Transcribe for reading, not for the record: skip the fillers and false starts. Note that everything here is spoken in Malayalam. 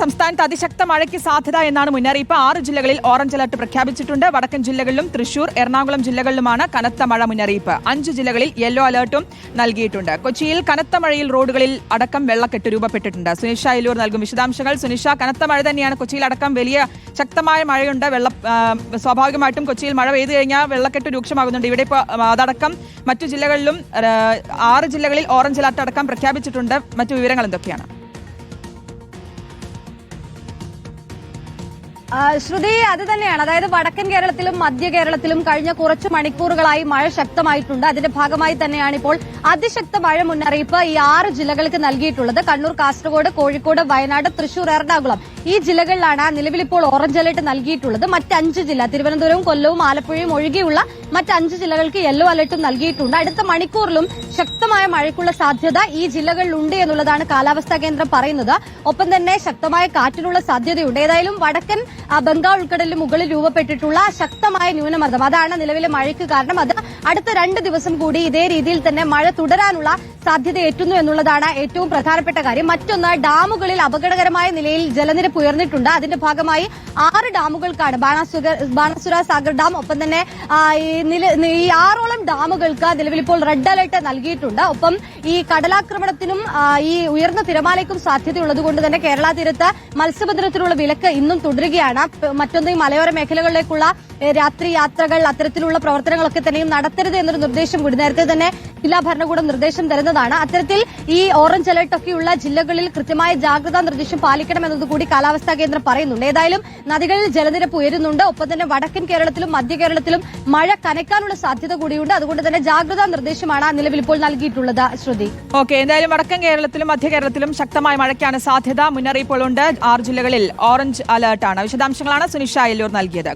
സംസ്ഥാനത്ത് അതിശക്ത മഴയ്ക്ക് സാധ്യത എന്നാണ് മുന്നറിയിപ്പ്. 6 ജില്ലകളിൽ ഓറഞ്ച് അലർട്ട് പ്രഖ്യാപിച്ചിട്ടുണ്ട്. വടക്കൻ ജില്ലകളിലും തൃശൂർ, എറണാകുളം ജില്ലകളിലുമാണ് കനത്ത മഴ മുന്നറിയിപ്പ്. 5 ജില്ലകളിൽ യെല്ലോ അലർട്ടും നൽകിയിട്ടുണ്ട്. കൊച്ചിയിൽ കനത്ത മഴയിൽ റോഡുകളിൽ അടക്കം വെള്ളക്കെട്ട് രൂപപ്പെട്ടിട്ടുണ്ട്. സുനിഷ അയലൂർ നൽകും വിശദാംശങ്ങൾ. സുനിഷ, കനത്ത മഴ തന്നെയാണ്. കൊച്ചിയിൽ അടക്കം വലിയ ശക്തമായ മഴയുണ്ട്. സ്വാഭാവികമായിട്ടും കൊച്ചിയിൽ മഴ പെയ്തു കഴിഞ്ഞാൽ വെള്ളക്കെട്ട് രൂക്ഷമാകുന്നുണ്ട്. ഇവിടെ ഇപ്പോൾ അതടക്കം മറ്റു ജില്ലകളിലും 6 ജില്ലകളിൽ ഓറഞ്ച് അലർട്ട് അടക്കം പ്രഖ്യാപിച്ചിട്ടുണ്ട്. മറ്റു വിവരങ്ങൾ എന്തൊക്കെയാണ്? ശ്രുതി, അത് തന്നെയാണ്. അതായത് വടക്കൻ കേരളത്തിലും മധ്യ കേരളത്തിലും കഴിഞ്ഞ കുറച്ച് മണിക്കൂറുകളായി മഴ ശക്തമായിട്ടുണ്ട്. അതിന്റെ ഭാഗമായി തന്നെയാണ് ഇപ്പോൾ അതിശക്ത മഴ മുന്നറിയിപ്പ് ഈ 6 ജില്ലകൾക്ക് നൽകിയിട്ടുള്ളത്. കണ്ണൂർ, കാസർഗോഡ്, കോഴിക്കോട്, വയനാട്, തൃശൂർ, എറണാകുളം ഈ ജില്ലകളിലാണ് നിലവിൽ ഇപ്പോൾ ഓറഞ്ച് അലർട്ട് നൽകിയിട്ടുള്ളത്. മറ്റ് 5 ജില്ല തിരുവനന്തപുരവും, കൊല്ലവും, ആലപ്പുഴയും ഒഴികെയുള്ള മറ്റ് 5 ജില്ലകൾക്ക് യെല്ലോ അലർട്ടും നൽകിയിട്ടുണ്ട്. അടുത്ത മണിക്കൂറിലും ശക്തമായ മഴയ്ക്കുള്ള സാധ്യത ഈ ജില്ലകളിലുണ്ട് എന്നുള്ളതാണ് കാലാവസ്ഥാ കേന്ദ്രം പറയുന്നത്. ഒപ്പം തന്നെ ശക്തമായ കാറ്റിനുള്ള സാധ്യതയുണ്ട്. ഏതായാലും വടക്കൻ ബംഗാൾ ഉൾക്കടലിന് മുകളിൽ രൂപപ്പെട്ടിട്ടുള്ള ശക്തമായ ന്യൂനമർദ്ദം അതാണ് നിലവിലെ മഴയ്ക്ക് കാരണം. അത് അടുത്ത 2 ദിവസം കൂടി ഇതേ രീതിയിൽ തന്നെ മഴ തുടരാനുള്ള സാധ്യത എത്തുന്നു എന്നുള്ളതാണ് ഏറ്റവും പ്രധാനപ്പെട്ട കാര്യം. മറ്റൊന്ന്, ഡാമുകളിൽ അപകടകരമായ നിലയിൽ ജലനിരപ്പ് ഉയർന്നിട്ടുണ്ട്. അതിന്റെ ഭാഗമായി 6 ഡാമുകൾക്കാണ് ബാണാസുര സാഗർ ഡാം, ഒപ്പം തന്നെ ഈ 6ഓളം ഡാമുകൾക്ക് നിലവിൽ ഇപ്പോൾ റെഡ് അലർട്ട് നൽകിയിട്ടുണ്ട്. ഒപ്പം ഈ കടലാക്രമണത്തിനും ഈ ഉയർന്ന തിരമാലയ്ക്കും സാധ്യതയുള്ളതുകൊണ്ട് തന്നെ കേരള തീരത്ത് മത്സ്യബന്ധനത്തിനുള്ള വിലക്ക് ഇന്നും തുടരുകയാണ്. മറ്റൊന്ന്, ഈ മലയോര മേഖലകളിലേക്കുള്ള രാത്രി യാത്രകൾ, അത്തരത്തിലുള്ള പ്രവർത്തനങ്ങളൊക്കെ തന്നെയും നടത്തരുത് എന്നൊരു നിർദ്ദേശം കൂടി നേരത്തെ തന്നെ ജില്ലാ ഭരണകൂടം നിർദ്ദേശം തരുന്നതാണ്. അത്തരത്തിൽ ഈ ഓറഞ്ച് അലർട്ടൊക്കെയുള്ള ജില്ലകളിൽ കൃത്യമായ ജാഗ്രതാ നിർദ്ദേശം പാലിക്കണമെന്നതുകൂടി കാലാവസ്ഥാ കേന്ദ്രം പറയുന്നുണ്ട്. ഏതായാലും നദികളിൽ ജലനിരപ്പ് ഉയരുന്നുണ്ട്. ഒപ്പം തന്നെ വടക്കൻ കേരളത്തിലും മധ്യ കേരളത്തിലും മഴ കനക്കാനുള്ള സാധ്യത കൂടിയുണ്ട്. അതുകൊണ്ട് തന്നെ ജാഗ്രതാ നിർദ്ദേശമാണ് നിലവിൽ ഇപ്പോൾ നൽകിയിട്ടുള്ളത്. ശ്രുതി, എന്തായാലും വടക്കൻ കേരളത്തിലും മധ്യ കേരളത്തിലും ശക്തമായ മഴയ്ക്കാണ് സാധ്യത. മുന്നറിയിപ്പുകളുണ്ട്. 6 ജില്ലകളിൽ ഓറഞ്ച് അലർട്ടാണ്. വിശദാംശങ്ങളാണ് സുനിഷ അയലൂർ നൽകിയത്.